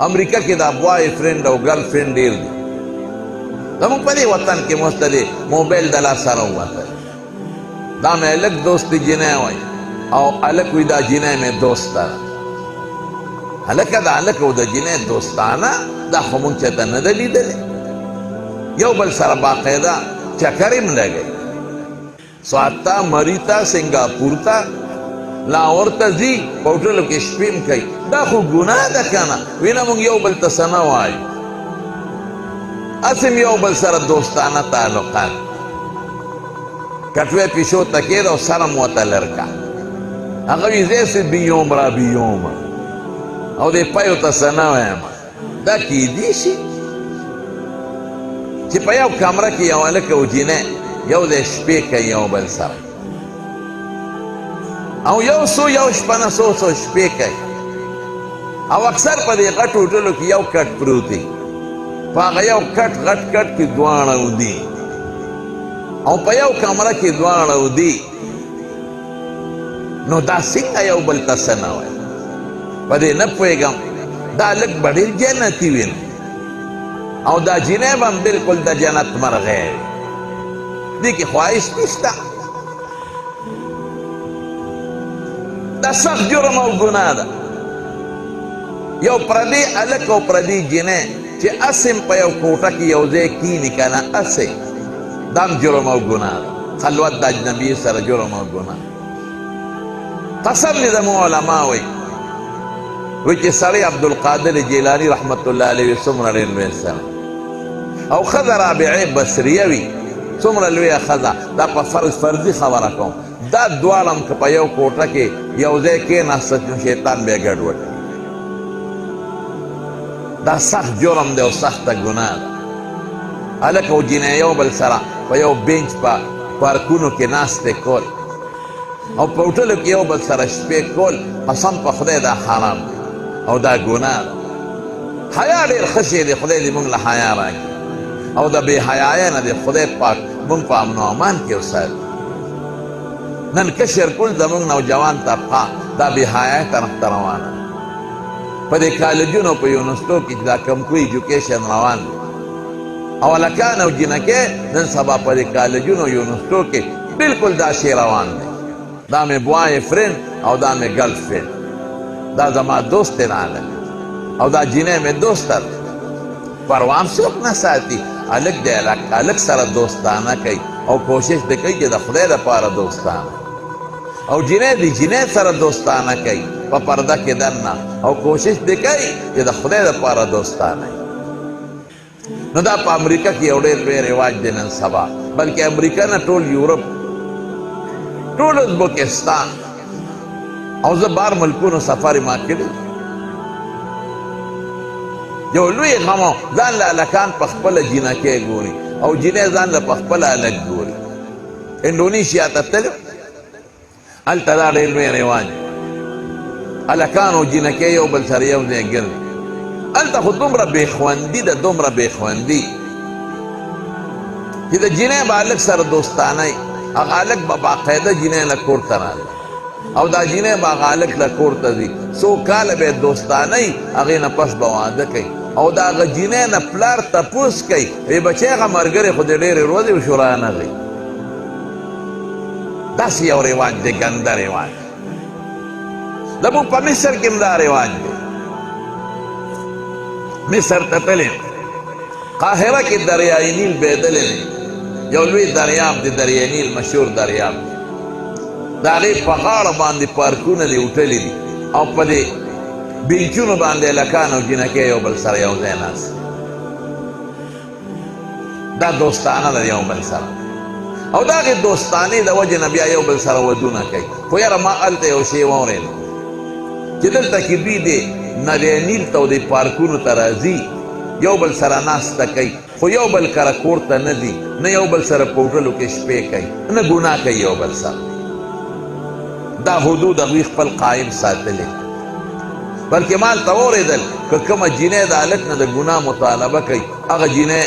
امریکا کې دا بوای فرند او ګرل فرند ډیر دي زموږ په دې وطن کې موږ ته د موبایل د لاسه راووتل دا مې هلک دوست جنۍ وایي او هلک وایي دا جنۍ مې دوسته ده هلکه د هلک او د جنۍ دوستانه دا خو موږ چېرته نه ده لیدلې یو بل سره باقاعده چکر هم لګوي سوات مری ته سنګاپور ته لاهور ته ځي په هوټلو کې شپې هم کوي دا خو ګناه ده که نه وینه موږ یو بل ته څه نه وایو هسې یو بل سره دوستانه تعلقات کټوې پیشو ته کېده او سره م ورته لرکه هغه وي زه سې بیوم را بیومه او دې پیو ته څه نه وایم دا کیدی شي چې په یو کمره کې یو هلک او جینۍ یو ځای شپې کوي یو بل سره او یو شپه نه څو شپې کوي او اکثر په دې غټ هوټلو کې یو کټ پروت دی په هغه یو کټ غټ کټ کې دواړه ودي او په یو کمره کې دواړه ودي نو دا څنګه یو بل ته څه نه وایي په دې نه پوهېږم دا هلک به ډېر جنتي وي او دا جنۍ به هم بلکل د جنت مرغی وي دې کې خواهش نشته دا سخت جرم او ګناه ده یو پردی هلک او پردی جنۍ چې هسې په یو کوټه کې یو ځای کیني که نه هسې دا هم جرم او ګناه ده خلوت د اجنبي سره جرم او ګناه قسم دې زموږ علما وایي چې سړی عبدالقادر جیلاني رحمت الله علیه څومره ډېر لوی سړی او ښځه رابعې بصریه وي څومره لویه ښځه دا په فرضي خبره کوم دا دواړه هم که په یو کوټه کې یو ځای کېناستل نو شیطان بیا ګډوډ دا سخت جرم دی او سخته ګناه ده هلک او جینۍ یو بل سره په یو بینچ په پارکونو کې ناستې کول او په هوټلو کې یو بل سره شپې کول قسم په خدای دا حرام دی او دا ګناه ده حیا ډېر ښه شی دی خدای دې موږ له حیا راکړي او د بې حیایۍ نه دې خدای پاک موږ په امن و امان کې وساتي نن کشر کل زموږ نوجوان طبقه دا بې حیایۍ طرف ته روانه په دې کالجونو په یونیورسټو کې چې دا کمپوي ایجوکیشن روان دی او هلکان او جینکې نن سبا په دې کالجونو یونیورسټو کې بلکل دا شی روان دی دا مې بوای فرند او دا مې ګرل فرند دا زما دوست دی هلک او دا جینۍ مې دوسته ده پروا هم څوک نه ساتي هلک دی هلک سره دوستانه کوي او کوشش دې کوي چې د خدای دپاره دوستانه او جینۍ د جینۍ سره دوستانه کوي په پرده کې دننه او کوشش دې کوي چې د خدای دپاره دوستانه نو دا په امریکا کې یو ډېر لوی رواج دی نن سبا بلکې امریکا نه ټول یورپ ټول ازبکستان او زه بار ملکونو سفر ما کړی یو لوی غم ځان له هلکان په خپله جینکۍ ګوري او جینۍ ځان له په خپله هلک ګوري انډونیشیا ته تلو هلته دا ډېر لوی رواج هلکان او جینکۍ یو بل سره یو ځای ګرځي هلته خو دومره بېخوندي ده دومره بېخوندي چې د جینۍ به هلک سره دوستانه وي هغه هلک به باقاعده جینۍ له کور ته راځي او دا جینۍ به هغه هلک له کور ته ځي څو کاله به یې دوستانه وي هغې نه پس به واده کوي او د هغه جینۍ نه پلار تپوس کوي وایي بچی هغه ملګرې خو د ډېرې ورځې وشو رانغی داسې یو رواج دی ګنده رواج زموږ په مصر کې هم دا رواج دی مصر ته تللی قاهره کې دریای نیل بهېدلی دی یو لوی دریاب دی دریای نیل مشهور دریاب دی د هغې په غاړه باندې پارکونه دي هوټلې دي او په دې بینچونو باندې هلکان او جینکۍ یو بل سره یو ځای ناست دا دوستانه ده یو بل سره او د هغې دوستانې د وجې نه بیا یو بل سره ودونه کوي خو یاره ما هلته یو شی واورېد چې دلته کې دوی د نریای نیل ته او د پارکونو ته راځي یو بل سره ناسته کوي خو یو بل کره کور ته نه ځي نه یو بل سره په هوټلو کې شپې کوي نه ګناه کوي یو بل سره دا حدود هغوی خپل قایم ساتلی بلکې ما هلته واورېدل که کومه جینۍ د هلک نه د ګناه مطالبه کوي هغه جینۍ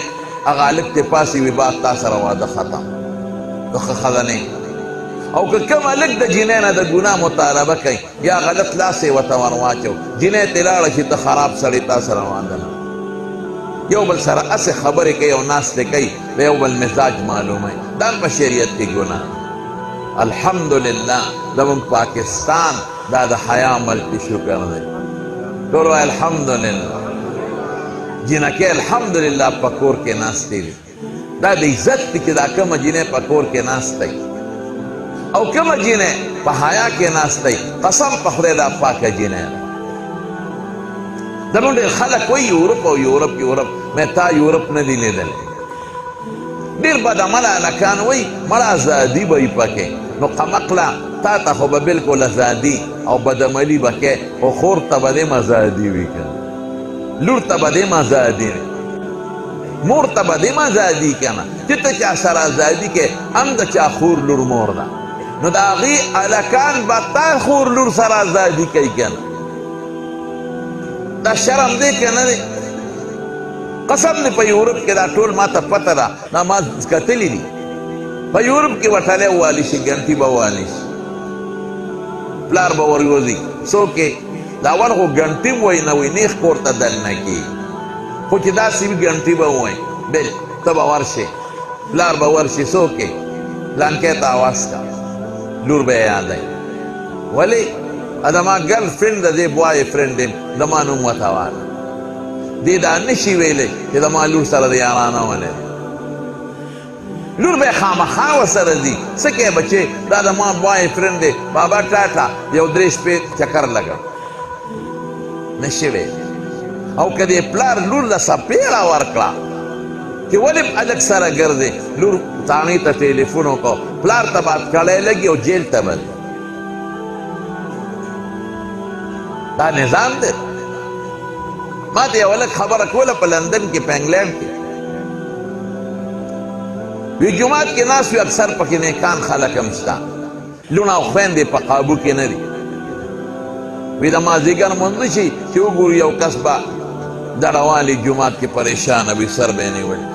هغه هلک ته پاسې وي باغ تا سره واده ختم د ښه ښځه نه او که کومه لږ د جینۍ نه د ګناه مطالبه کوي یا غلط لاس یې ورته ور واچو جینۍ ترې لاړه چې ته خراب سړی تا سره واده نه یو بل سره هسې خبرې کوي او ناستې کوي د یو بل مزاج معلوموي دا په شریعت کې ګناه. الحمدلله زموږ پاکستان دا د حیا ملک شکر دی. ټول وایي الحمدلله. جینکۍ الحمدلله په کور کې ناستې دي. دا د عزت دی چې دا کومه جینۍ په کور کې ناستی او کومه جینۍ په حیا کې ناستی. قسم په خدای دا پاکه جینۍ ده. زموږ ډېر خلک وایي یورپ او یورپ یورپ مې تا یورپ نه دی لیدلی. ډېر بدعمله هلکان وایي مړه ازادي به وي پکې. نو قمقله تا ته خو به بلکل ازادي او بدعملي به کوې خو خور ته به دې ازادي وي که لور ته به دې ازادي وي مور ته به دې ازادي که نه چې ته چا سره ازادي کې هم د چا خور لور مور ده نو د هغې هلکان به تا خور لور سره ازادي کوي که نه. دا شرم دی که نه دی؟ قسم دی په یورپ کې دا ټول ما ته پته ده دا ما کتلي دي. په یورپ کې وټلی والي شي ګنټي به والي شي پلار به ورګوځي څوک یې دا اول خو ګنټي م وایي نه وایي نیغ کور ته دننه کېږي خو چې داسې وي ګنټي به ووایي بل ته به ورشې پلار به ورشي څوک یې پلانکۍ ته اواز کا لور به یې یادوي ولې زما ګرل فرینډ د دې بوای فرینډ یم زما نوم ورته واله دې دا نشي ویلی چې زما لور سره د یارانه ولې لور به خامخا ورسره ځي څه کوې بچې دا زما بوای فرینډ دی بابا ټاټا یو 3 شپې چکر لګه نشي ویلی. او که دې پلار لور له سپېړه ورکړه چې ولې هلک سره ګرځې لور تاڼۍ ته ټلیفون وکړو پلار ته به اټکلی لګي او جیل ته به دا نظام دی. ما ته یو هلک خبره کوله په لندن کې په انګلینډ کې وی جومات کې ناست وي اکثر پکې نیکان خلک هم شته لوڼه او خویندې په قابو کې نه دي وی د مازدیګر لمونځ شي چې وګورو یو کس به دړوالي جومات کې پریشانه وي سر به یې نیولی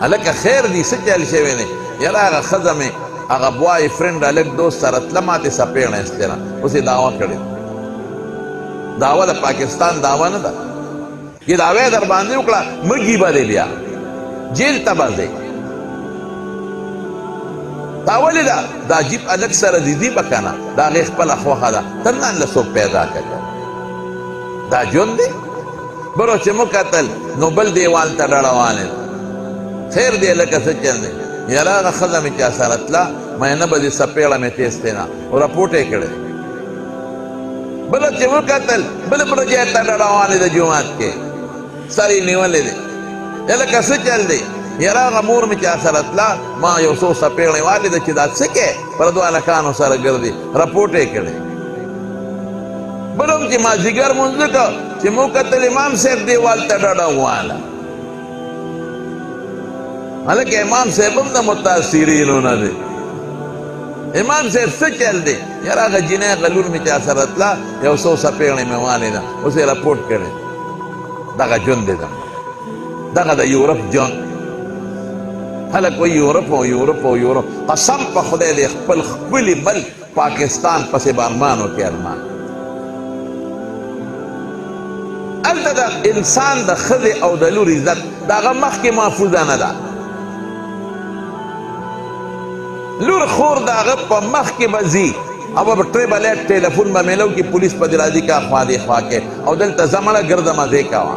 هلکه خیر دی څه چل شوی دی یاره هغه ښځه مې هغه بوای فرینډ هلک دوست سره تله ماتې سپېړه ایستله اوس یې دعوه کړې دعوه د پاکستان دعوه نه ده چې دعوه یې در باندې وکړه مږي به دی بیا جیل ته به ځې دا ولې ده دا جیب هلک سره دي به که نه د هغې خپله خوښه ده ته نن له څوک پیدا کړه دا ژوند دی برو چې مو کتل نو بل دیوال ته ډړوانې خیر دی لکه څه چل دی یاره هغه ښځه مې چا سره تله مینه به دې سپېړه مې تیستې نه او راپورټ یې کړی بله چې وکتل بل ځای ته ډړوانې د جومات کې سر یې نیولی دی لکه څه چل دی یاره هغه مور مې چا سره تله ما یو څو سپېړې والیده چې دا څه کې پر دوه هلکانو سره ګرځي راپورټ یې کړی بل هم چې مازدیګر مونځ وکړه چې مو کتل امام صاحب دیوال ته ډډه واله هلکه امام صاحب هم د متاثرینو نه دی امام صاحب څه چل دی یاره هغه جینۍ هغه لور مې چا سره تله یو څو سپېړې مې والیده اوس یې راپورټ کړی دغه ژوند دی دغه د یورپ ژوند خلک وایي یورپ او یورپ او یورپ قسم په خدای دی خپل ښکلي ملک پاکستان پسې به ارمانو کې ارمان هلته د انسان د ښځې او د لور عزت د هغه مخکې محفوظه نه ده لور خور د هغه په مخ کې به ځي او به ټریبل ایټ ټیلیفون به میلو کې پولیس په دې راځي کا خوا دې خوا کې او دلته زه مړه ګرده مزې کوه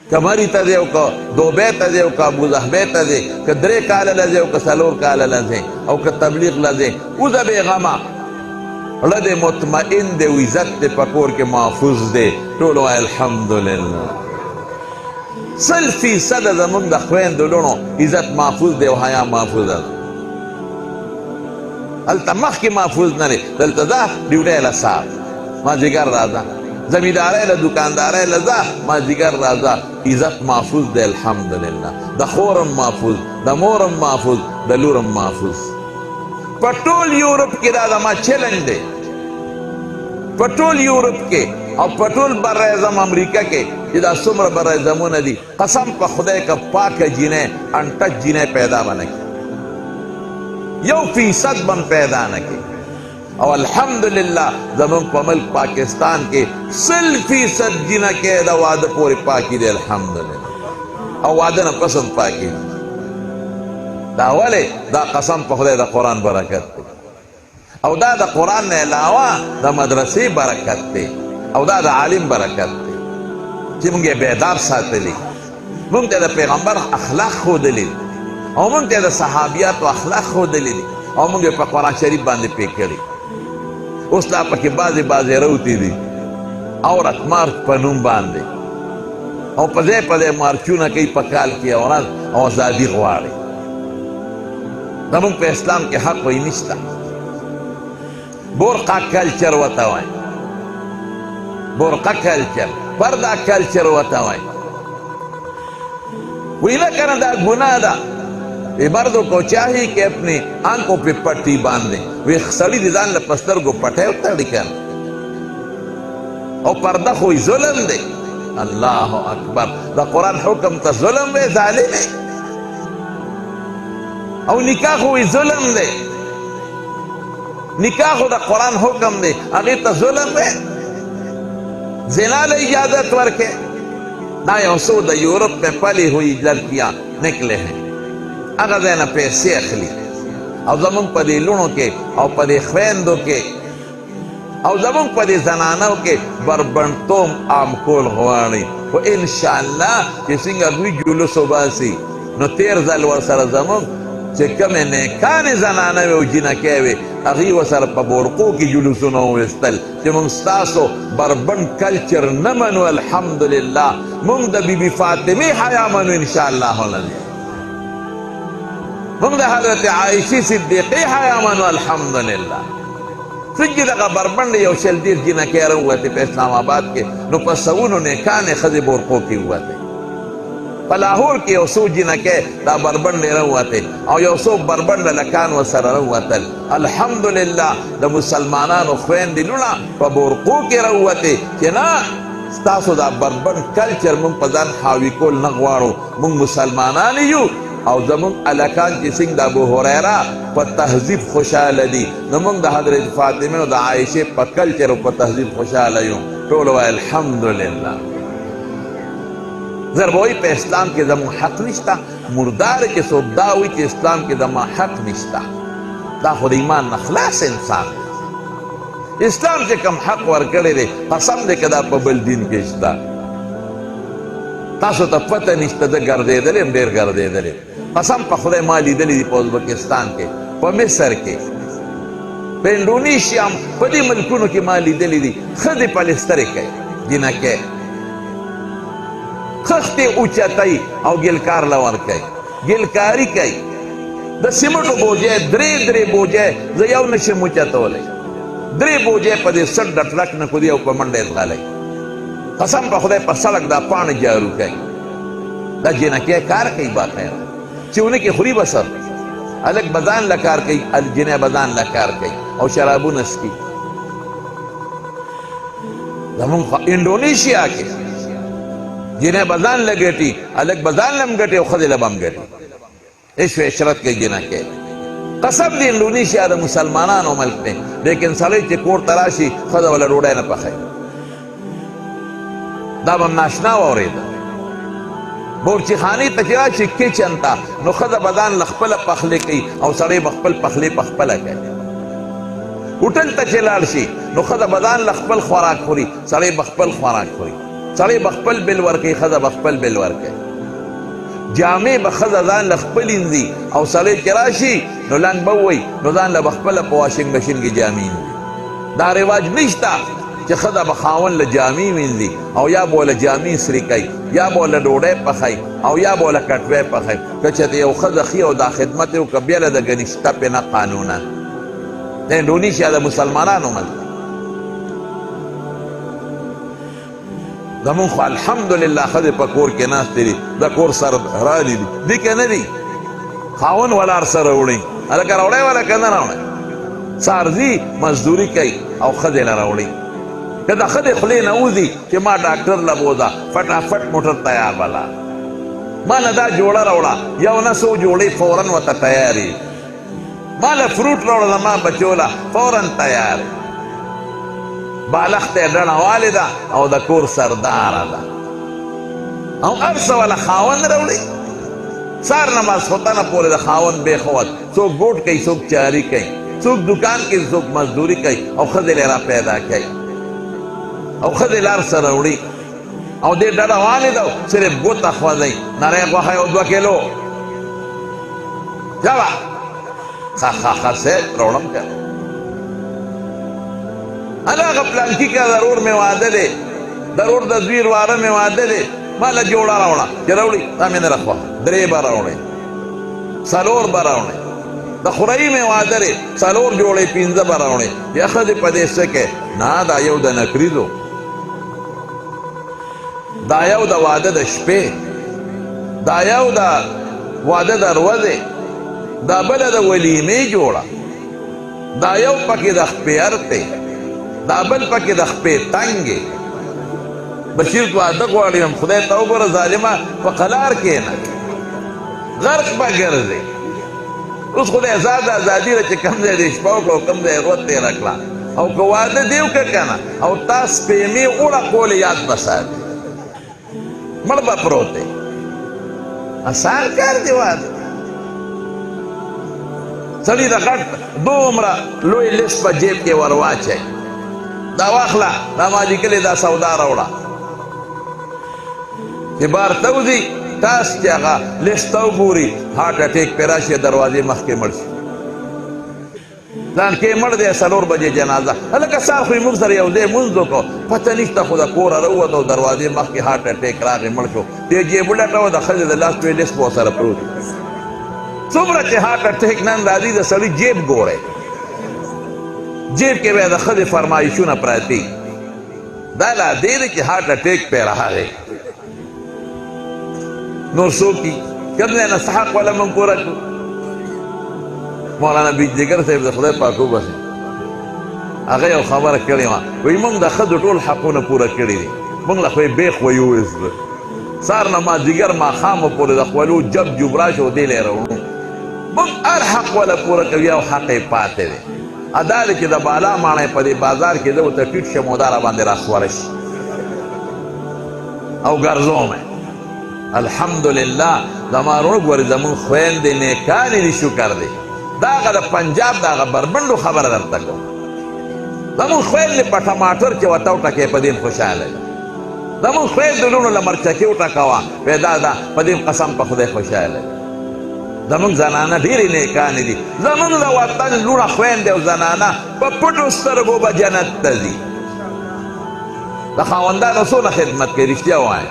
که مري ته ځې او که دوبۍ ته ځې او که ابوظهبۍ ته ځې که 3 کاله له ځې او که 4 کاله له ځې او که تبلیغ له ځې اوزه بېغمه زړه دې مطمئن دی او عزت دې په کور کې محفوظ دی ټول وایي الحمدلله 100% زموږ د خویندو لوڼو عزت محفوظ دی او حیا محفوظه ده هلته مخکې محفوظ نه دی دلته ځه ډیوټۍ له سهار مازدیګر راځه زمیندارۍ له دوکاندارۍ له ځه مازدیګر راځه عزت محفوظ دی الحمدلله د خور هم محفوظ د مور هم محفوظ د لور هم محفوظ په ټول یورپ کې دا زما چیلنج دی په ټول یورپ کې او په ټول براعظم امریکا کې چې دا څومره براعظمونه دي قسم په خدای که پاکه جینۍ انټچ جینۍ پیدا به نه کړي 1% बम पैदा न की। और अल्हम्दुलिल्लाह जमन पे मुल्क पाकिस्तान के 100% जिना के दा वादा पूरी पाकी दे अल्हम्दुलिल्लाह। और वादा न पसंद पाकी दा वाले दा कसम पे खुदा दा कुरान बरकत दे। और दा कुरान ने अलावा दा मदरसे बरकत दे। और दा आलिम बरकत दे कि मुंगे बेदार सातली मुंगे दा पैगंबर अखलाक खोदली और मुंगे दा सहाबियात व अखलाक खोदली और मुंगे पे कुरान शरीफ बांधे पे करी। उस ला पके बाजे रोती दी औरत मार्च पनूम बांधे और पदे पदे मार्चूना कई पकाल की औरत और आजादी गवाड़े। नमुंग पे इस्लाम के हक वही निश्ता बोरका कल्चर वतावाई बोरका कल्चर पर्दा कल्चर वतावाई वही ना करना दा गुनाह दा। ये मर्दों को चाहिए कि अपनी आंखों पे पट्टी बांधे वे सड़ी दिदान लपस्तर को पटे उतर दिखा और पर्दा कोई जुल्म दे। अल्लाह अकबर दा कुरान हुक्म ता जुल्म वे जालिम है और निकाह कोई जुल्म दे निकाह दा कुरान हुक्म दे अगर ता जुल्म है ज़िना ले इजाजत वर्के ना यसो दा यूरोप में पली हुई लड़कियां निकले हैं अगर देना पैसे अखली और जमुन पदे लुणों के और पदे खवेंदों के और जमुन पदे जनानों के बरबंतोम आमकोल हुआनी वो इंशाअल्लाह कि सिंगारुई जुलूस बासी नो 13 साल वर्षर जमुन चे कमे ने काने जनाना में उजिना केवे अगी वसर पबोरको की जुलूसों नो इस्तल चे मुंस्तासो बरबन कल्चर न मनो अल्हम्दुलिल्लाह मुंग द बीबी फातिमी हया मनो इंशाअल्लाह होलने मुंग द हज़रत आयशा सिद्दीक़ी हया मनो अल्हम्दुलिल्लाह। फिर का बरबन यो शल्दीर जिना कह रहा हुआ थे पे इस्लामाबाद के नो पसवुनो ने काने खज़े बोरको की हुआ थे पलाहौर के यसो जिना के दा बरबन ने रहा हुआ थे और यसो बरबन लकान व सर रहा हुआ था। अल्हम्दुलिल्लाह द मुसलमानान ख्वेन दिलुना पबोरको के रहा हुआ थे कि ना स्तासो दा बरबन कल्चर मुंग पदान हावी कोल नगवारो मुंग मुसलमानान यू और जमुंग अलकान की सिंह दा अबू हुरैरा पर तहजीब खुशाल दी नमुंग दा हज़रत फातिमा दा आयशा पर कल्चर पर तहजीब खुशाल यूं टोलो अल्हम्दुलिल्लाह। जरबोई पे इस्लाम के दम हक निश्ता मुर्दार के सोदा हुई कि इस्लाम के दम हक निश्ता दा खुद ईमान नखलास इंसान इस्लाम से कम हक वर करे रे कसम दे कदा पबल दिन के इस्ता तासो त पता निश्ता द गर्दे दले देर गर्दे दले कसम प खुदा माली दली उज़्बेकिस्तान के प मिस्र के पे इंडोनेशिया पदी मुल्कों की माली दली दी खदे पलेस्तरे के जिना के खस्ते ऊंचाई और गिलकार लवर कई गिलकारी कई द सिमटो बोझे द्रे बोझे जयाव नशे मुचा तोले द्रे बोझे पदे सट डटलक न कुदिया उपमंडे गाले कसम पर खुदा पर सड़क दा पानी जारू कई दा जिना के कार कई बात है चुने के खुरी बसर अलग बदान लकार कई अल जिने बदान लकार कई और शराबू नस्की इंडोनेशिया के जिन्हें बजान लगेटी अलग बजान लम गटे और खदे लबम गटी इस इशरत के जिना के कसम दी इंडोनेशिया द मुसलमानान मुल्क ने लेकिन साले चे कोर तराशी खदा वाला रोड़ा न पखे दाबम नाशना औरे बोरची खानी तजरा चिक्के चंता नो खदा बजान लखपल पखले की और साले मखपल पखले पखपला के उठल तचेलालशी नो खदा बजान लखपल खुराक खोरी साले मखपल खुराक खोरी साले बखपल बिलवर के खदा बखपल बिलवर के जामे बखदा दान लखपल इंदी और साले चराशी नो लांग बवई नो दान लबखपल वाशिंग मशीन की जामीन दा रिवाज निश्ता कि खदा बखावन ल जामी इंदी और या बोला जामी सरिकई या बोला डोडे पखाई और या बोला कटवे पखाई कचते यो खदा खी और दा खिदमत यो कबिला द गनिश्ता पे ना कानूना ते इंडोनेशिया द मुसलमानान मल दमो अल्हम्दुलिल्लाह खदे पकोर के नास तेरी द कोर सर राली दी के नदी खावन वाला सर उड़ी अरे कर उड़े वाला कहना ना उड़े सारजी मजदूरी कई और खदे ला उड़ी कदा खदे खले नऊजी कि मां डॉक्टर लबोदा फटाफट मोटर तैयार वाला मां नदा जोड़ा रौड़ा या ना सो जोड़े फौरन वता तैयारी مالا فروٹ راوړه زما بچوله فوراً تیار بالښت یې ډڼه والې ده او د کور سرداره ده او هر څه والا خاوند راوړي سار نه ماسخوتنه پورې د خاوند بېخوت څوک ګوټ کوي څوک چاري کوي څوک دکان کې څوک مزدوري کوي او ښځې را پیدا کوي او ښځې لار سره وړي او دې ډډه والې ده صرف ګوته خوځوي نری غوښه یو 2 کیلو جوه ښه صاحب راوړم که هغه پلانکي که ضرور مې واده دی ضرور د دوی واره مې واده دی ماله جوړه راوړه چې راوړي دا مې نه راخوا 3 به راوړې 4 به راوړې د خورۍ مې واده دی 4 جوړې 5 به راوړې یا ښځې په دې څه کې نه دا یو د نکریزو دا یو د واده د شپې دا یو د واده د ورځې دا بله د ولیمې جوړه دا یو پکې د خپې ارتې دا بل پکې د خپې تنګې بشیر تو واده غواړي هم خدای ته وګوره ظالمه په قلار کښېنه غرق به ګرځې اوس خدای ازادي ده چې کوم ځای دې شپه وکړه او کوم ځای ورځ تېره کړه او که واده دې وکړه که نه او تا سپېمې اوړه کولې یاد به ساتي مړ به پروت دی اسان کار دی واده سړي د غټ دومره لوی لیست په جیب کې ور واچوي دا واخله دا ما لیکلې دا سودا راوړه چې بار ته وځي تاسو چې هغه لیست ته وګوري هارټ اټیک پې راشي دروازې مخکې مړ شي ځان کې مړ دی 4 بجې جنازه هلکه سهار خو یې موږ سره یو ځای لمونځ وکړو پته نشته خو د کوره راووت او دروازې مخکې هارټ اټیک راغی مړ شو دې جیب ولټوه د ښځې د لاس دوی لیست به ورسره پروت څومره چې هارټ اټیک نن راځي د سړي جیب ګورئ جیب کې بیا د ښځې فرمایشونه پراته دا لا دې دی چې هارټ اټیک پې راغی نور څوک دي کوم ځای نه حق والا موږ پوره کړو مولانا بیجدګر صاحب د خدای پاک وبخښي هغه یو خبره کړې وه وایي موږ د ښځو ټول حقونه پوره کړي دي موږ له خو یې بیخ ویویسته سهار نه مازدیګر ماښامه پورې د خولو جب جوب راشي او دې لی راوړو موږ هر حق والا پوره کوي او حق یې پاتې دی ادا دی چې د بالا ماڼۍ په دې بازار کې زه ورته ټیټ شم او دا راباندې راسواره شي او ګرځوم الحمدلله زما وروڼو ګورې زمونږ خویندې نیکانې دي شکر دی دا هغه د پنجاب د هغه بربنډو خبره درته کوم زمونږ خویندې په ټماټر چې ورته وټکې په دې خوشحاله دي زمونږ خویندو لوڼو له مرچکې وټکوه پیدا ده په دې قسم په خدای خوشحاله دي زمونږ زنانه ډېرې نیکانې دي زمونږ د وطن لوڼه خویندې او زنانه په پټو سترګو به جنت ته ځي د خاوندانو څونه خدمت کوي رښتیا ووایئ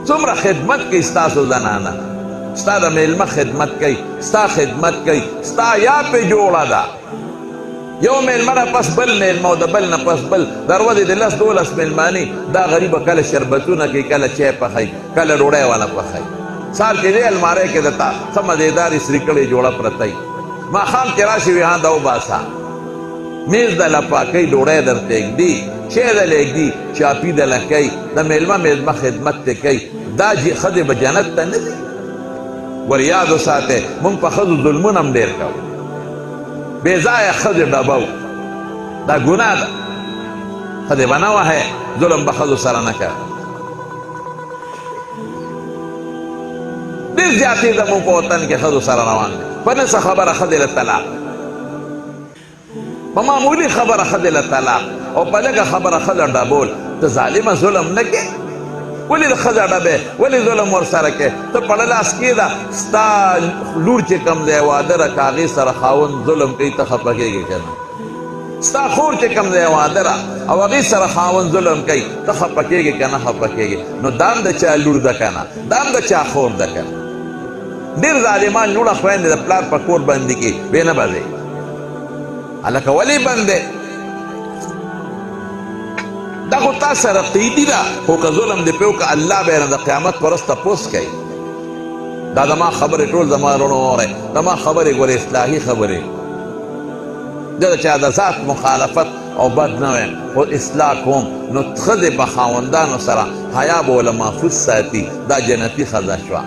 څومره خدمت کوي ستاسو زنانه ستا د میلمه خدمت کوي ستا خدمت کوي ستا یا پې جوړه ده یو میلمه نه پس بل میلمه او د بل نه پس بل د ورځې د 10-12 میلمانې دا غریبه کله شربتونه کوي کله چای پخوي کله ډوډۍ والا پخوي سال کې دې المارۍ کې د تا څه مزېدارې سریکړې جوړه پرته وي ماښام چې راشي وي ها دا وباسه میز دله پاکوي ډوډۍ درته ږدي چای دله ږدي چاپي دله کوي د میلمه خدمت ته کوي دا ښځې به جنت ته نه ځي ور یاد وساتئ موږ په ښځو ظلمونه هم ډېر کوو بې ځایه ښځې ډبو دا ګناه ده ښځې به نه وهئ ظلم به ښځو سره نه کوي ډېر زیاتې زموږ په وطن کې ښځو سره روان دي په نڅه خبره ښځې له طلاق په معمولي خبره ښځې له طلاق او په لږه خبره ښځه ډبول ته ظالمه ظلم نه کې ولې د ښځه ډبې ولې ظلم ورسره کې ته په لاس کېږده ستا لور چې کوم دی واده ده که هغې سره خاوند ظلم کوي ته خفه کېږې که نه ستا خور چې کوم دی واده ده او هغې سره خاوند ظلم کوي ته خفه کېږې که نه خفه کېږې نو دا هم د چا لور ده که نه دا هم د چا خور ده که نه ډېر ظالمان لوڼه خویندې د پلار په کور بندي کې بې نه به ځې هلکه ولې بند دی دا خو تا سره قیدي ده خو که ظلم دې پرې وکړه الله به یې نه د قیامت په ورځ تپوس کوي دا زما خبرې ټول زما وروڼو واورئ زما خبرې ګورې اصلاحي خبرې زه د چا د ذات مخالفت او بد نه وایم خو اصلاح کوم نو ښځې په خاوندانو سره حیا به له محفوظ ساتي دا جنتي ښځه شوه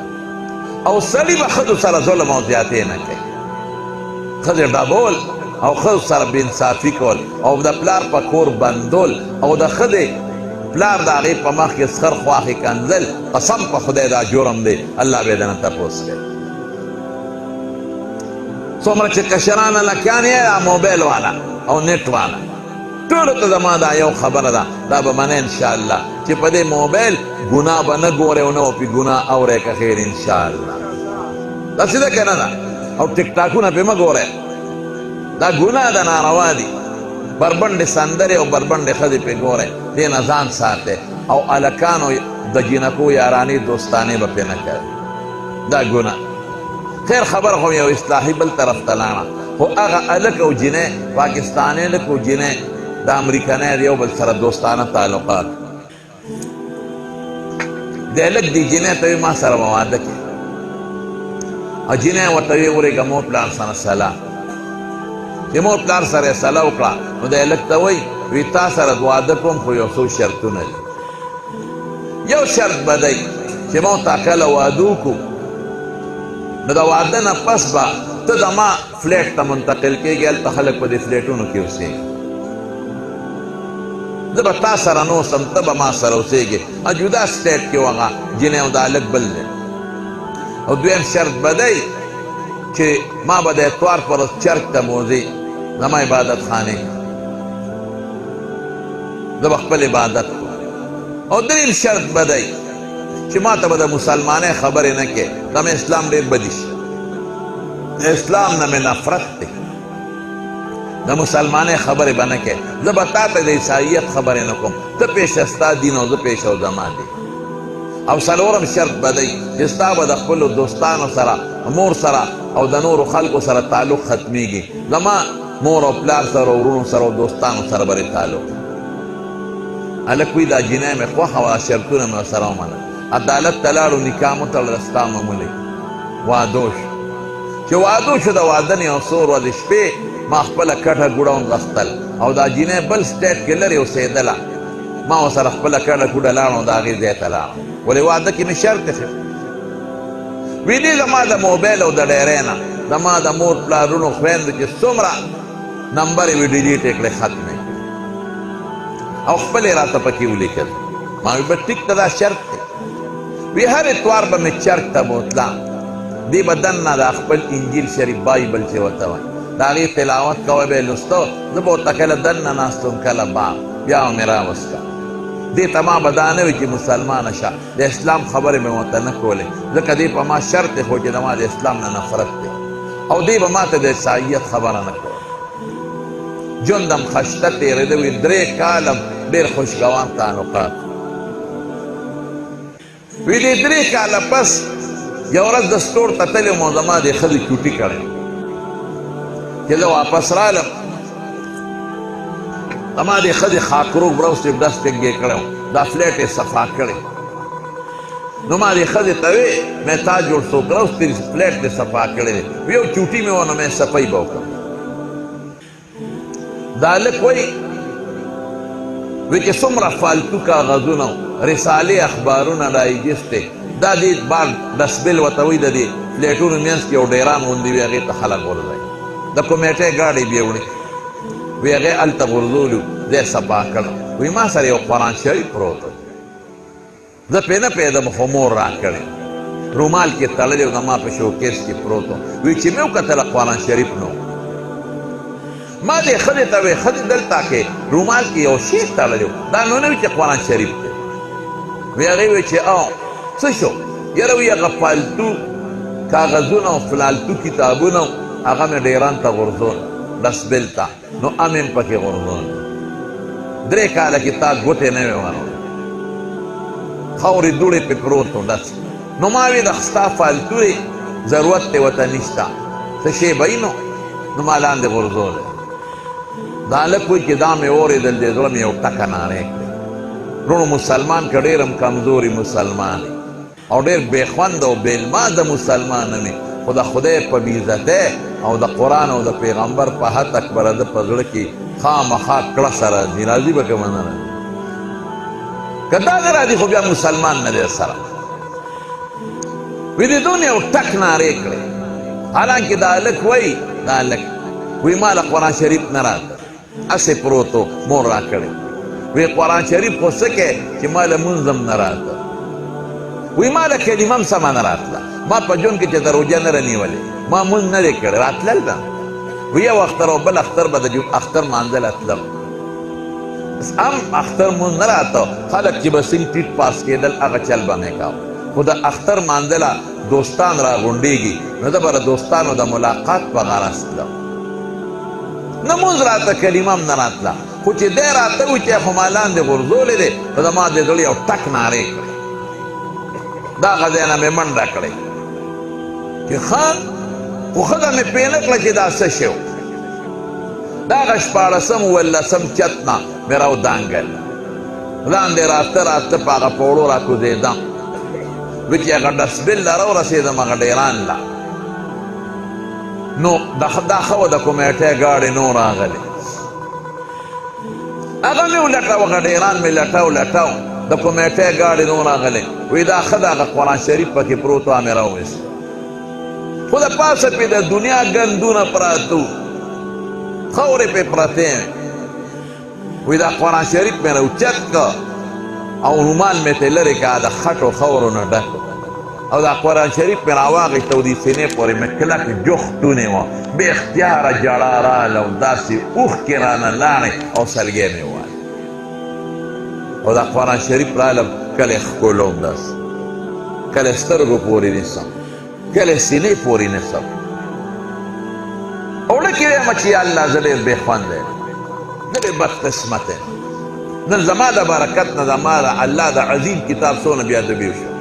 او سړي به ښځو سره ظلم او زیاتې نه کوي ښځې ډبول او ښځو سره بېانصافي کول او د پلار په کور بندول او د ښځې پلار د هغې په مخ کې سخر خواښې کنځل، قسم په خدای دا جرم دی، الله به یې دنه تپوس کوي. څومره چې کشران هلکان یې موبایل والا او نیټ والا، ټولو ته زما دا یو خبره ده، دا به منې انشاءالله چې په دې موبایل ګناه به نه ګورئ او نه به پې ګناه اورئ که خیر انشاءالله. داسې ده که نه ده؟ او ټیک ټاکونه پې مه ګورئ، دا ګناه ده، ناروا دي. بربنډې سندرې او بربنډې ښځې پې ګورئ، دې نه ځان ساتئ او هلکانو د جینکو یارانې دوستانې به پې نه کوئ، دا ګناه. خیر خبره خو یو اصلاحي بل طرف ته لاړه، خو هغه هلک او جینۍ، پاکستاني هلک او جینۍ د امریکنۍ د یو بل سره دوستانه تعلقات، د هلک دې جینۍ ته وایي ما سره به واده کړي، او جینۍ ورته وایي ورېږه مور پلار سره سلا، چې مور پلار سره یې سلا وکړه نو د هلک ته وایي تا سره واده کوم خو یو څو شرطونه دي. یو شرط به دی چې ما تا کله واده وکړو نو د واده نه پس به ته زما فلیټ ته منتقل کېږي، هلته خلک په دې فلیټونو کې اوسېږي، زه به تا سره نه اوسم، ته به ما سره اوسېږي، جدا سټیټ کې و هغه جینۍ او د هلک بل دی. او دویم شرط به دی چې ما به د اتوار پر ورځ چرک ته موځي، زما عبادت خانې زه به خپل عبادت کوم. او دریم شرط به دی چې ما ته به د مسلمانۍ خبرې نه کوې، دا مې اسلام ډېر بدي شي، اسلام نه مې نفرت دی، د مسلمانۍ خبرې به نه کوې، زه به تا ته د عیسایت خبرې نه کوم، ته پیشه ستا دین او زه پیشه او زما دین. او څلورم شرط به دی چې ستا به د خپلو دوستانو سره، مور سره او د نورو خلکو سره تعلق ختمیږي، زما مور او پلار سره او ورونو سره او دوستانو سره به تعلق. هلک وایي دا جینۍ مې خوښه وه، شرطونه مې ورسره ومنل، عدالت ته لاړو، نکاح مو تړله، ستا معمولی واده شو. چې واده شو د واده نه یو څو ورځې شپې ما خپله کټه ګوډه ونغښتل او دا جینۍ بل سټیټ کې لرې اوسېدله، ما ورسره خپله کټه ګوډه لاړم د هغې ځای ته لاړم، ولې واده کې مې شرط ایښی. وی دې زما د موبایل او د ډیرۍ نه زما د مور پلارونو خویندو چې څومره نمبر یې وي ډیلیټ یې کړې، ختمې او خپل یې راته پکې ولیکل. ما وی به ټیک ته دا شرط دی. وی هر اتوار به مې چرک ته بوتله، دې به دننه د خپل انجیل شریف بایبل چې ورته وایي د هغې تلاوت کوی، به یې لسته، زه به ورته کله دننه ناست وم کله بام، بیا به مې راوسته. دې ته ما به دا نه وي چې مسلمانه شه، د اسلام خبرې مې ورته نه کولې، ځکه دې په ما شرط دی خو چې د ما د اسلام نه نفرت دی، او دې به ما ته د عیسایت خبره نه کوله. ژوندم خشته تېرېده، وي 3 کاله ډېر خوشګوار تعلقات. وی دې 3 کاله پس یو ورځ د سټور ته تللی وم او زما دې ښځې چوټي کړی، چې زه واپس رالم زما دې ښځې خاکروک بروس یې ډس ټینګې کړی وم، دا فلیټ یې صفا کړی. نو ما دې ښځې ته وې مې تا جوړ څوک روس تېرې فلیټ دې صفا کړی دی، یو چوټي مې ونه مې صفایي به وکړم. دا هلک وایي وی چې څومره فالتو کاغذونه رسالې اخبارونه رایجستې، دا دې بار ډسبل ورته وایي د دې فلیټونو منځ کې یو ډیران غوندې وي، هغې ته خلک غورځوي، د کمیټۍ ګاډۍ بې وړي وی هغې هلته غورځولي، ځای صفا کړی. وی ما سره یو قرآن شریف پروت و، زه پرې نه پوهېدم خو مور راکړی، رومال کې تړلی و، زما په شوکیس کې پروت و. وی چې مې وکتله قرآن شریف نه و. ما دې ښځې ته وی ښځې دلته کې رومال کې یو شی تړلی و، دا نو نه وي چې قرآن شریف دی. وی هغې وی چې او څه شو؟ یاره وی هغه فالتو کاغذونه او فلالتو کتابونه هغه مې ډیران ته غورځول، ډسبل ته، نو ام یې پکې غورځول. 3 کاله کې تا ګوتې نه وې ورولې، خاورې دوړې پې پروت و ډس. نو ما وی د ستا فالتو دی، ضرورت دی ورته نشته، څه شی به وي نو ما لاندې غورځولی. دا هلک وایي چې دا مې واورېدل، دې زړه مې یو ټکه نارې کړې. وروڼو مسلمان که ډېر هم کمزوري مسلمان او ډېر بېخونده او بېلمازه مسلمان هم خو د خدای په بېعزتۍ او د قرآن او د پیغمبر په حد اکبره ده په زړه کې خامخا کړه سره راځي، راځي به که به نه راځي. که دا نه راځي خو بیا مسلمان نه دی سره. وی دې دون یو ټک نارې کړې، حالانکې دا هلک وایي دا لک وی مال قرآن شریف نه راته اسې پروتو مور را کړی وی قرآن شریف خو څه کې چې مال مونځ هم نه راته وی مال کلمه هم سمه نه راتله ما په ژوند کې چې د روژه نه رانیولې ما مونځ نه دی کړی راتلل نه وی یو اختر او بل اختر به د اختر مانځل تلم هم اختر مونځ نه راته خلک چې به سنګ ټیټ پاس کېدل هغه چل به مې کاوه خو د اختر مانځله دوستان را غونډېږي نو زه به د دوستانو د ملاقات په غرض تلم نه مونځ راته کلمه هم نه راتله خو چې دی راته وي چې خو ما لاندې غورځولی دی نو زما د زړه یو ټک نارې کړې دغه ځای نه مې منډه کړې چې ښه خو ښځه مې پې نه کړه چې دا څه شی و دغه شپاړسم اوولسم چت نه مې راودانګل لاندې راسته راسته په هغه پوړو راکوزېدم وی چې هغه ډسبل له راورسېدم هغه ډیران له نو دا ښه وه د کمیټۍ ګاډې نو راغلې هغه مې ولټاو هغه ډیران مې لټاو د کمیټۍ ګاډې نو راغلې وی دا ښه د هغه قرآن شریف پکې پروت و مې راوویست خو د پاسه پې د دنیا ګندونه پراته وو خاورې پې پرتې وې وی دا قرآن شریف مې راوچت که او رومال مې ترې لرې که د خټو خاورو نه ډک او دا قرآن شریف مې راواغېسته او دې سینې پورې مې کلک جوختونې وه بې اختیاره جړا راله او داسې اوښکې رانه لاړې او سلګۍ مې ووایه او دا قرآن شریف رالم کله ښکلوم داسې کله سترګو پورې نیسم کله سینې پورې نیسم اوړه کې وایم چې یا الله زه ډېر بې خونده یم زه ډېر بدقسمته یم نن زما د برکت نه زما د الله د عظیم کتاب څونه بېادبي وشوه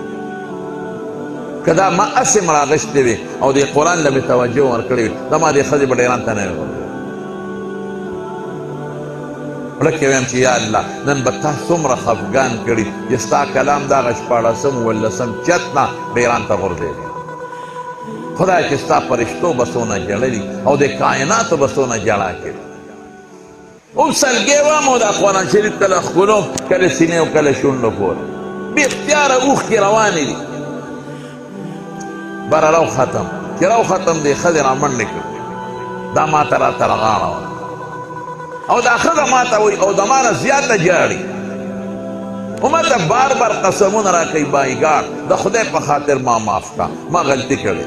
که دا ما اسې م راغشتې وې او دې قرآن له مې توجه ورکړې وي زما دې ښځې به ډېران ته نه وې وړه کې وایم چې یا الله نن به تا څومره خفګان کړي چې ستا کلام دغه شپاړسم اوولسم چت نه ډېران ته غورځېدی خدای چې ستا فرشتو به څونه ژړلي او د کائناتو به څونه ژړا کړي اوس سلګۍ وم او دا قرآن شریف کله ښکلوم کله سینې او کله شونډو پورې بې اختیاره اوښکې روانې دي بره راوختم چې راوختم دې ښځې را منډې کړې دا ما ته راته رغاړه وه او دا ښځه ما ته وایي او د ما نه زیاته جاړي او ما ته بار بار قسمونه را کوي بایګاډ د خدای په خاطر ما معاف کړه ما غلطي کړې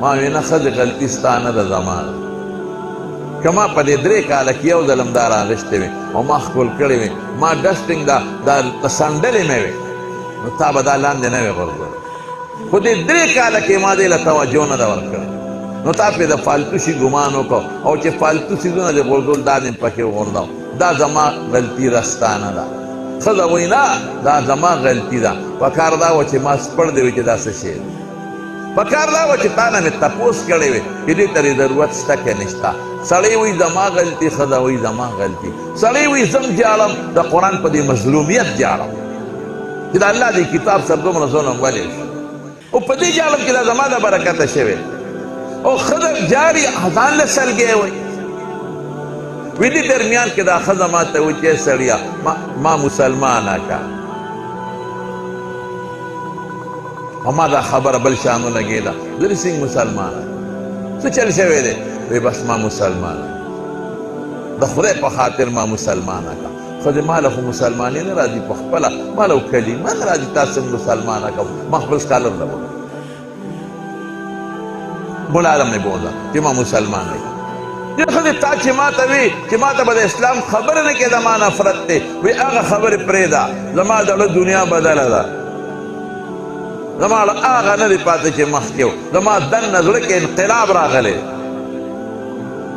ما وی نه ښځې غلطي ستا نه ده زما ده که ما په دې 3 کاله کې یو ځل هم دا راغښتې وې او ما ښکل کړې وې ما ډسټینګ دا سنډلې مې وې نو تا به دا لاندې نه وې غورځولې خو دې 3 کاله کې ما دې له توجه نه ده ورکړې نو تا پې د فالتو شي ګمان وکړو او چې فالتو څیزونه دې غورځول دا دې پکې وغورځاو دا زما غلطي رستانه ده ښځه وایي نه دا زما غلطي ده پکار دا وه چې ما سپړ دې وي چې دا څه شی ده پکار دا وه چې تا نه مې تپوس کړی وې چې دې ته ضرورت شته که نشته سړی وایي زما غلطي ښځه وایي زما غلطي سړی وایي زم جاړم د قرآن په دې مظلومیت جاړم چې د الله دې کتاب سره دومره ظلم ولې شو او په دې جاړم چې دا زما د برکته شوی او ښځه جاري ځان له سلګۍ وایي وی دې درمیان کې دا ښځه ما ته وایي چې سړیه ما مسلمانه که او ما دا خبره بل شانو لګېده زه څنګه مسلمانه څه چل شوی دی وی بس ما مسلمانه د خدای په خاطر ما مسلمانه که ښځې ما له خو مسلمانې نه راځي په خپله ما له کلمه نه راځي تا څنګه مسلمانه کوم ما خپل سکالر له وکړه بل عالم نه بوځه چې ما مسلمان دی یا ښځې تا چې ما ته وي چې ما ته به د اسلام خبره نه کې زما نفرت دی وی هغه خبرې پرېږده زما زړه دنیا بدله ده زما هغه نه دی پاتې چې مخکې و زما دننه زړه کې انقلاب راغلی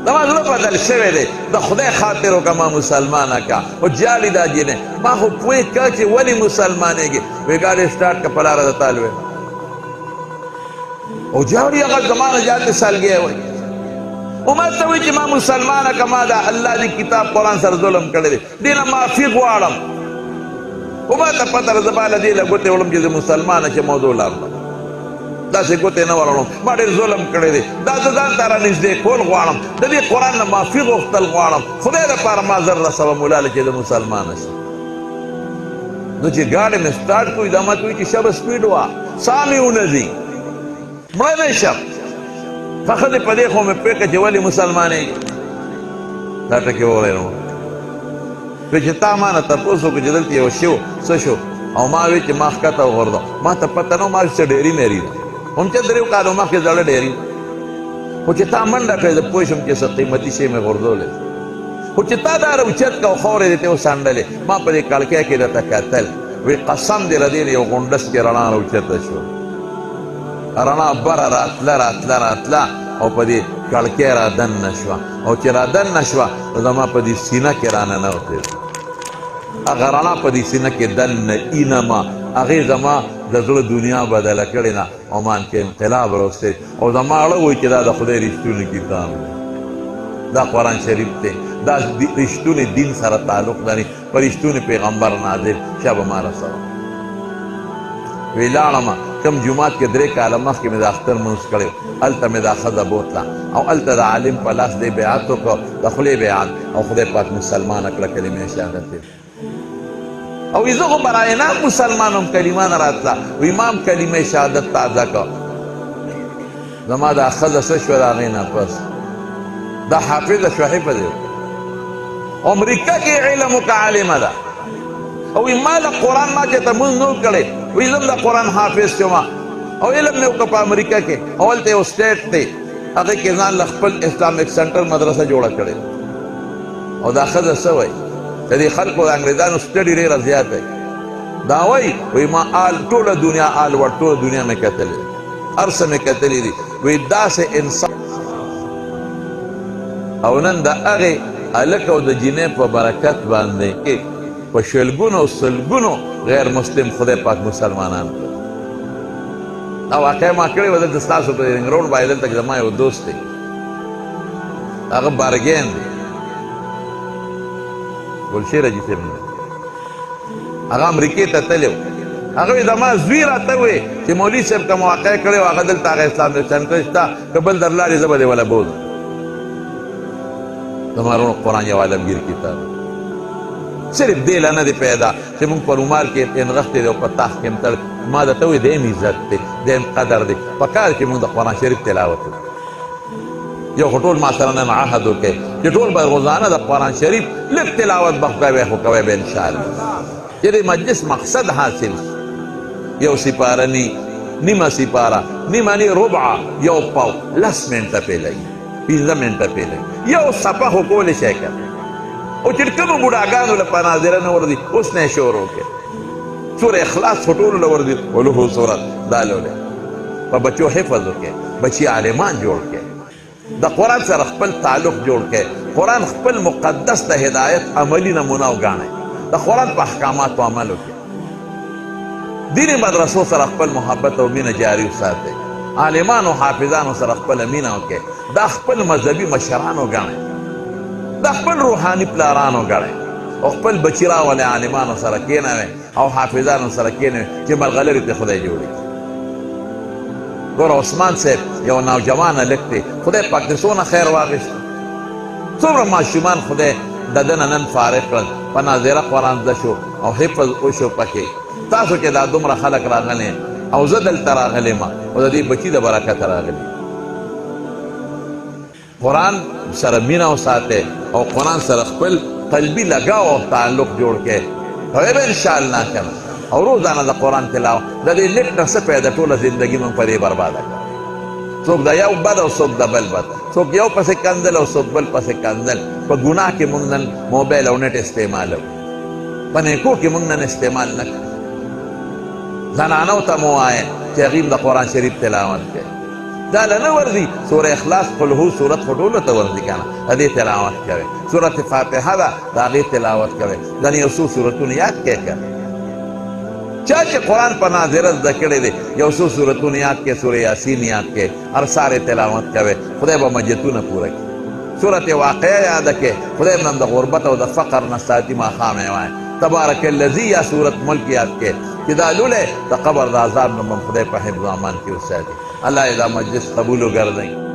زما زړه بدل شوی دی د خدای خاطر وکړه ما مسلمانه که او جالي دا جینې ما خو پوه که چې ولې مسلمانېږي وی ګاډې سټارټ که په لاره د تا لوې او جاړي هغه زما نه زیاتې سلګۍ وایي او ما ته وایي چې ما مسلمانه که ما دا الله دې کتاب قرآن سره ظلم کړی دی دې نه معافي غواړم او ما ته پته ده زه به له دې له ګوتې وړم چې زه مسلمانه چې موضوع لاړم داسې ګوتې نه وروړم ما ډېر ظلم کړی دی دا زه ځان ته را نږدې کول غواړم د دې قرآن نه معافي غوښتل غواړم خدای دپاره ما زر رسوه مولا له چې زه مسلمانه شم نو چې ګاډۍ مې سټارټ کړو دا ما ته وایي چې شبه سپیډ وه ساه مې ونه ځي مړه نه شم فخذ په دې خو مې پوهېږه چې ولې مسلمانېږي دا ټکې وویل نو چې تا ما نه تپوس وکړو چې دلته یو شی و څه شو او ما وی چې ما ښکته وغورځوه ما ته پته نه ما څه ډېري مېري ده هم چې 3 کالو مخکې زړه ډېري خو چې تا منډه کړې زه پوه شم چې څه قیمتي شی مې غورځولی خو چې تا دا راوچت که او خاورې دې ته وڅنډلې ما په دې کړکۍ کې درته کتل وی قسم دې له دې نه یو غونډس کې رڼا راوچته شو رڼا بره راتله او په دې کړکۍ را دننه شوه او چې را دننه شوه نو زما په دې سینه کې راننوتې هغه رڼا په دې سینه کې دننه اینما هغې زما د زړه دنیا بدله کړې نه او مان کې انقلاب راوستی او زما اړه وایي چې دا د خدای رښتونی کتاب دی دا قرآن شریف دی دا رښتونی دین سره تعلق لري په رښتونی پیغمبر نازل شه به ما رسوه وی لاړمه کم جومات کې 3 کاله مخکې مې د اختر لمونځ کړی هلته مې دا ښځه بوتله او هلته د عالم په لاس دی بیعت وکړو د خولې بیعت او خدای پاک مسلمانه کړه کلمې شهادت یې او وی زه خو برای نام مسلمان هم کلمه نه راتله وی ما هم کلمې شهادت تازه کړه زما دا ښځه څه شوه د هغې نه پس دا حافظه شوه حفظ یې امریکا کې علم وکړه عالمه ده او وی ما د قرآن ما چې ته مونځ نه کړی وی زه د قرآن حافظ شوم او علم مې وکړه په امریکا کې او هلته یو سټیټ دی هغې کې ځان له خپل اسلامک سنټر مدرسه جوړه کړې او دا ښځه څه وایي چې دې خلکو د انګریزانو سټډي ډېره زیات دی دا وایي وی ما ټوله دنیا ټوله دنیا مې کتلې هر څه مې کتلي دي وی داسې انسان او نن د هغې هلک او د جینۍ په برکت باندې په شلګونو سلګونو غیر مسلم خدای پاک مسلمانان کړل دا واقع ما کړې وه دلته ستاسو په رنګ روډ باندې دلته زما یو دوست دی هغه بارګین دی ګلشیر حاجي صاحب هغه امریکې ته تللی و هغه وی زما زوی راته وی چې مولوي صاحب که واقع کړې وه هغه دلته هغه اسلامک سنټر شته که بل در لاړې زه به دې وله بوځم زما وروڼو قرآن یو عالمګیر کتاب صرف دې له نه دی پیدا چې موږ په رومال کې نغښتی دی او په تخت کې متړ ما درته وایي دیم عزت دی دیم قدر دی پکار چې موږ د قرآن شریف تلاوت وکړو یو خو ټول ما سره نن عهد وکړئ چې ټول به روزانه د قرآن شریف لږ تلاوت به کوئ خو کوئ به انشاءالله چې د مجلس مقصد حاصل شي یو سپاره نیمه سپاره نیمه نی ربعه یو پاو 10 منټه پې لګي 15 منټه پې لګي یو صفحه خو کولی شئ که او چې کومو بوډاګانو له په ناظره نه ورځي اوس نه یې شروع کړې سوره اخلاص خو ټولو له ورځي ولوهو سورت دا لولې په بچو حفظ وکړې بچي عالمان جوړ کړې د قرآن سره خپل تعلق جوړ کړې قرآن خپل مقدس د هدایت عملي نمونه وګاڼئ د قرآن په احکاماتو عمل وکړئ دیني مدرسو سره خپل محبت او مینه جاري وساتئ عالمانو حافظانو سره خپله مینه وکړئ دا خپل مذهبي مشران وګاڼئ دا خپل روحاني پلارانو ګڼئ او خپل بچي راولئ عالمانو سره کښېنوئ او حافظانو سره کښېنوئ چې ملغلرې ته خدای جوړي ګوره عثمان صاحب یو نوجوان هلک دی خدای پاک دې څونه خیر واخیسته څومره ماشومان خدای د ده نه نن فارغ کړل په ناظره قرآن زده شو او حفظ وشو پکې تاسو کې دا دومره خلک راغلی او زه دلته راغلی ما او د دې بچي د برکته راغلی قرآن سره مینه وساتئ او قرآن سره خپل قلبي لګاو او تعلق جوړ کړئ کوئ به انشاءالله کنه او روزانه د قرآن تلاوت د دې نت نه څه پیدا ټوله زندګي موږ په دې برباده کړه څوک د یو بد او څوک د بل بد څوک یو پسې کنځل او څوک بل پسې کنځل په ګناه کې موږ نن موبایل او نت استعمالوو په نیکو کې موږ نن استعمال نه کوو زنانو ته مو وایئ چې هغې د قرآن شریف تلاوت کوي دا له نه ورځي سوره اخلاص قل هو صورت خو ټولو ته ورځي که نه د دې تلاوت کوئ سورت فاتحه ده د هغې تلاوت کوئ ځینې یو څو سورتونه یاد کړئ که چا چې قرآن په ناظره زده کړی دی یو څو سورتونه یاد کړئ سوره یاسین یاد کړئ هر سهار تلاوت کوئ خدای به مجتونه پوره کړي سورت واقعه یاده کړئ خدای به د غربت او د فقر نه ساتي ماښام یې وایي تبارک الذي یا سورت ملک یاد کړئ چې دا لولی د قبر د عذاب نه به خدای په حفظ و امان کې وساتي الله دا مجلس قبول وګرځوي